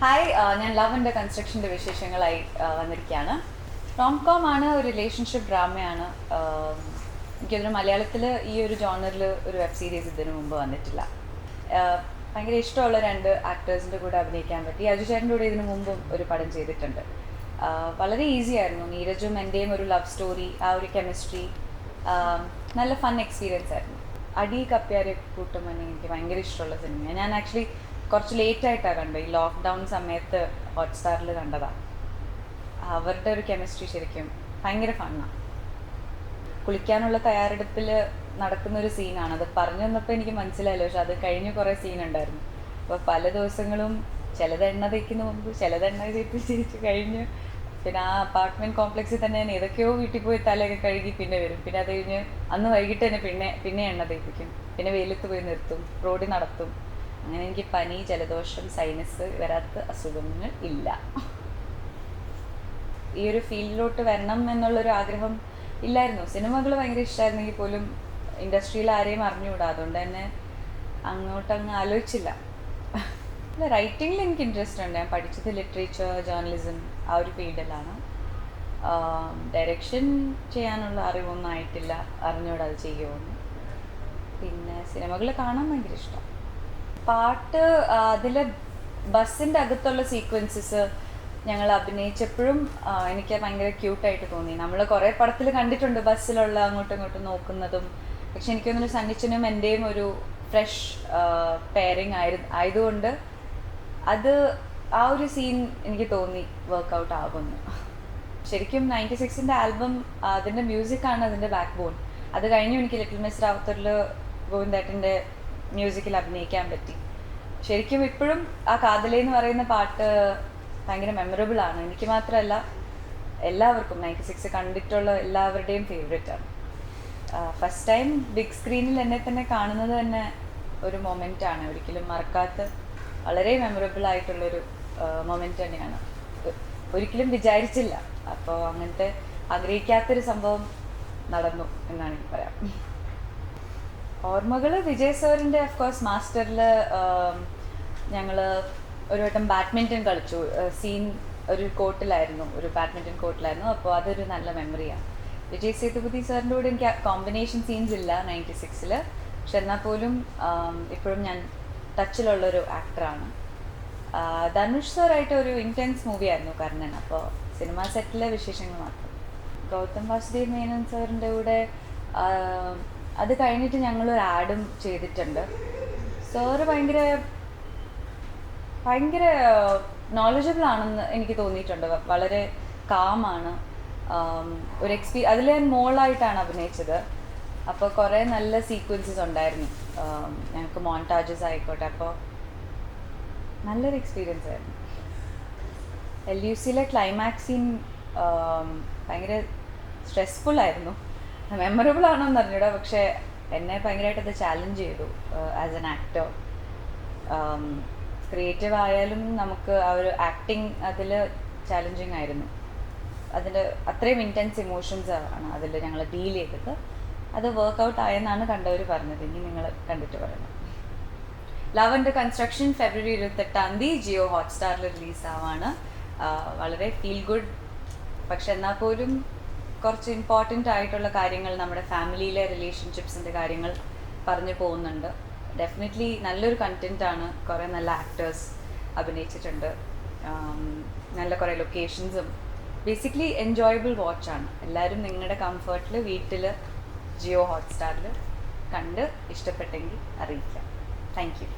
Hi, ഞാൻ love and കൺസ്ട്രക്ഷൻ്റെ വിശേഷങ്ങളായി വന്നിരിക്കുകയാണ്. Romcom ആണ്, ഒരു റിലേഷൻഷിപ്പ് ഡ്രാമയാണ്. എനിക്കതിന് മലയാളത്തിൽ ഈ ഒരു ജോണറിൽ ഒരു വെബ് സീരീസ് ഇതിനു മുമ്പ് വന്നിട്ടില്ല. ഭയങ്കര ഇഷ്ടമുള്ള രണ്ട് ആക്ടേഴ്സിൻ്റെ കൂടെ അഭിനയിക്കാൻ പറ്റി. അജു ചേട്ടൻ്റെ കൂടെ ഇതിനു മുമ്പും ഒരു പടം ചെയ്തിട്ടുണ്ട്. വളരെ ഈസി ആയിരുന്നു. നീരജും എൻ്റെയും ഒരു ലവ് സ്റ്റോറി, ആ ഒരു കെമിസ്ട്രി നല്ല ഫൺ എക്സ്പീരിയൻസ് ആയിരുന്നു. അടി കപ്പ്യാരെ കൂട്ടുമെന്ന് എനിക്ക് ഭയങ്കര ഇഷ്ടമുള്ള സിനിമയാണ്. ഞാൻ ആക്ച്വലി കുറച്ച് ലേറ്റായിട്ടാണ് കണ്ടത്. ഈ ലോക്ക്ഡൗൺ സമയത്ത് ഹോട്ട്സ്റ്റാറിൽ കണ്ടതാണ്. അവരുടെ ഒരു കെമിസ്ട്രി ശരിക്കും ഭയങ്കര ഫണ്ണാണ്. കുളിക്കാനുള്ള തയ്യാറെടുപ്പിൽ നടക്കുന്നൊരു സീനാണ്. അത് പറഞ്ഞു വന്നപ്പോൾ എനിക്ക് മനസ്സിലായല്ലോ, പക്ഷെ അത് കഴിഞ്ഞ് കുറേ സീനുണ്ടായിരുന്നു. അപ്പോൾ പല ദിവസങ്ങളും ചിലത് എണ്ണ തേക്കുന്ന മുമ്പ്, ചിലത് എണ്ണ തേച്ച് കഴിഞ്ഞ് പിന്നെ ആ അപ്പാർട്ട്മെൻറ്റ് കോംപ്ലക്സിൽ തന്നെ ഞാൻ ഏതൊക്കെയോ വീട്ടിൽ പോയി തലയൊക്കെ കഴുകി പിന്നെ വരും. പിന്നെ അത് കഴിഞ്ഞ് അന്ന് വൈകിട്ട് തന്നെ പിന്നെ എണ്ണ തേപ്പിക്കും. പിന്നെ വെയിലത്ത് പോയി നിർത്തും, റോഡിൽ നടത്തും. അങ്ങനെ എനിക്ക് പനി, ജലദോഷം, സൈനസ് വരാത്ത അസുഖങ്ങൾ ഇല്ല. ഈ ഒരു ഫീൽഡിലോട്ട് വരണം എന്നുള്ളൊരു ആഗ്രഹം ഇല്ലായിരുന്നു. സിനിമകൾ ഭയങ്കര ഇഷ്ടമായിരുന്നെങ്കിൽ പോലും ഇൻഡസ്ട്രിയിൽ ആരെയും അറിഞ്ഞുകൂടാ. അതുകൊണ്ട് തന്നെ അങ്ങോട്ടങ്ങ് ആലോചിച്ചില്ല. അല്ല, റൈറ്റിങ്ങിൽ എനിക്ക് ഇൻട്രസ്റ്റ് ഉണ്ട്. ഞാൻ പഠിച്ചത് ലിറ്ററേച്ചർ, ജേർണലിസം, ആ ഒരു ഫീൽഡിലാണ്. ഡയറക്ഷൻ ചെയ്യാനുള്ള അറിവൊന്നും ആയിട്ടില്ല, അറിഞ്ഞുകൂടാ അത് ചെയ്യുമെന്ന്. പിന്നെ സിനിമകൾ കാണാൻ ഭയങ്കര ഇഷ്ടം. പാട്ട് അതിൽ ബസ്സിൻ്റെ അകത്തുള്ള സീക്വൻസസ് ഞങ്ങൾ അഭിനയിച്ചപ്പോഴും എനിക്ക് ഭയങ്കര ക്യൂട്ടായിട്ട് തോന്നി. നമ്മൾ കുറേ പടത്തിൽ കണ്ടിട്ടുണ്ട് ബസ്സിലുള്ള അങ്ങോട്ടും ഇങ്ങോട്ടും നോക്കുന്നതും. പക്ഷെ എനിക്കൊന്നൊരു സണ്ണിച്ചനും എൻ്റെയും ഒരു ഫ്രഷ് പെയറിങ് ആയതുകൊണ്ട് അത് ആ ഒരു സീൻ എനിക്ക് തോന്നി വർക്കൗട്ട് ആകുന്നു. ശരിക്കും 96ൻ്റെ ആൽബം, അതിൻ്റെ മ്യൂസിക്കാണ് അതിൻ്റെ ബാക്ക് ബോൺ. അത് കഴിഞ്ഞു എനിക്ക് ലിറ്റിൽ മിസ് റാവുത്തറിൽ ഗോവിന്ദേട്ടൻ്റെ മ്യൂസിക്കിൽ അഭിനയിക്കാൻ പറ്റി. ശരിക്കും ഇപ്പോഴും ആ കാതലേ എന്ന് പറയുന്ന പാട്ട് ഭയങ്കര മെമ്മറബിൾ ആണ്. എനിക്ക് മാത്രമല്ല, എല്ലാവർക്കും 96 കണ്ടിട്ടുള്ള എല്ലാവരുടെയും ഫേവറേറ്റാണ്. ഫസ്റ്റ് ടൈം ബിഗ് സ്ക്രീനിൽ എന്നെ തന്നെ കാണുന്നത് തന്നെ ഒരു മൊമെൻ്റാണ്. ഒരിക്കലും മറക്കാത്ത വളരെ മെമ്മറബിൾ ആയിട്ടുള്ളൊരു മൊമെൻ്റ് തന്നെയാണ്. ഒരിക്കലും വിചാരിച്ചില്ല. അപ്പോൾ അങ്ങനത്തെ ആഗ്രഹിക്കാത്തൊരു സംഭവം നടന്നു എന്നാണ് എനിക്ക് പറയാം. ഓർമ്മകൾ വിജയ് സാറിൻ്റെ ഓഫ്കോഴ്സ് മാസ്റ്ററിൽ ഞങ്ങൾ ഒരു വട്ടം ബാഡ്മിൻ്റൺ കളിച്ചു. സീൻ ഒരു കോർട്ടിലായിരുന്നു, ഒരു ബാഡ്മിൻ്റൺ കോർട്ടിലായിരുന്നു. അപ്പോൾ അതൊരു നല്ല മെമ്മറിയാണ്. വിജയ് സേതുപതി സാറിൻ്റെ കൂടെ എനിക്ക് കോമ്പിനേഷൻ സീൻസ് ഇല്ല 96ൽ. പക്ഷെ എന്നാൽ പോലും ഇപ്പോഴും ഞാൻ ടച്ചിലുള്ളൊരു ആക്ടറാണ്. ധനുഷ് സാറായിട്ട് ഒരു ഇൻറ്റൻസ് മൂവിയായിരുന്നു കർണൻ. അപ്പോൾ സിനിമാ സെറ്റിലെ വിശേഷങ്ങൾ മാത്രം. ഗൗതം വാസുദേവ് മേനോൻ സാറിൻ്റെ കൂടെ അത് കഴിഞ്ഞിട്ട് ഞങ്ങളൊരു ആഡും ചെയ്തിട്ടുണ്ട്. സാറ് ഭയങ്കര നോളജബിൾ ആണെന്ന് എനിക്ക് തോന്നിയിട്ടുണ്ട്. വളരെ കാമാണ്. ഒരു അതിൽ ഞാൻ മോളായിട്ടാണ് അഭിനയിച്ചത്. അപ്പോൾ കുറേ നല്ല സീക്വൻസസ് ഉണ്ടായിരുന്നു. ഞങ്ങൾക്ക് മോൺടാജസ് ആയിക്കോട്ടെ. അപ്പോൾ നല്ലൊരു എക്സ്പീരിയൻസ് ആയിരുന്നു. LUCയിലെ ക്ലൈമാക്സ് സീൻ ഭയങ്കര സ്ട്രെസ്ഫുൾ ആയിരുന്നു. മെമ്മറബിൾ ആണോന്ന് അറിഞ്ഞൂടാ, പക്ഷേ എന്നെ ഭയങ്കരമായിട്ട് അത് ചാലഞ്ച് ചെയ്തു ആസ് എൻ ആക്ടർ. ക്രിയേറ്റീവ് ആയാലും നമുക്ക് ആ ഒരു ആക്ടിങ് അതിൽ ചാലഞ്ചിങ് ആയിരുന്നു. അതിൽ അത്രയും ഇൻറ്റൻസ് ഇമോഷൻസ് ആണ് അതിൽ ഞങ്ങൾ ഡീൽ ചെയ്തത്. അത് വർക്കൗട്ട് ആയെന്നാണ് കണ്ടവർ പറഞ്ഞത്. ഇനി നിങ്ങൾ കണ്ടിട്ട് പറയണം. ലവ് ആൻഡ് കൺസ്ട്രക്ഷൻ ഫെബ്രുവരി 28 ജിയോ ഹോട്ട്സ്റ്റാറിൽ റിലീസാവാണ്. വളരെ ഫീൽ ഗുഡ്, പക്ഷെ എന്നാൽ പോലും കുറച്ച് ഇമ്പോർട്ടൻ്റ് ആയിട്ടുള്ള കാര്യങ്ങൾ, നമ്മുടെ ഫാമിലിയിലെ റിലേഷൻഷിപ്സിൻ്റെ കാര്യങ്ങൾ പറഞ്ഞു പോകുന്നുണ്ട്. ഡെഫിനറ്റ്ലി നല്ലൊരു കണ്ടൻറ്റാണ്. കുറേ നല്ല ആക്ടേഴ്സ് അഭിനയിച്ചിട്ടുണ്ട്. നല്ല കുറേ ലൊക്കേഷൻസും. Basically enjoyable വാച്ചാണ്. എല്ലാവരും നിങ്ങളുടെ കംഫർട്ടിൽ വീട്ടിൽ ജിയോ ഹോട്ട്സ്റ്റാറിൽ കണ്ട് ഇഷ്ടപ്പെട്ടെങ്കിൽ അറിയിക്കാം. Thank you.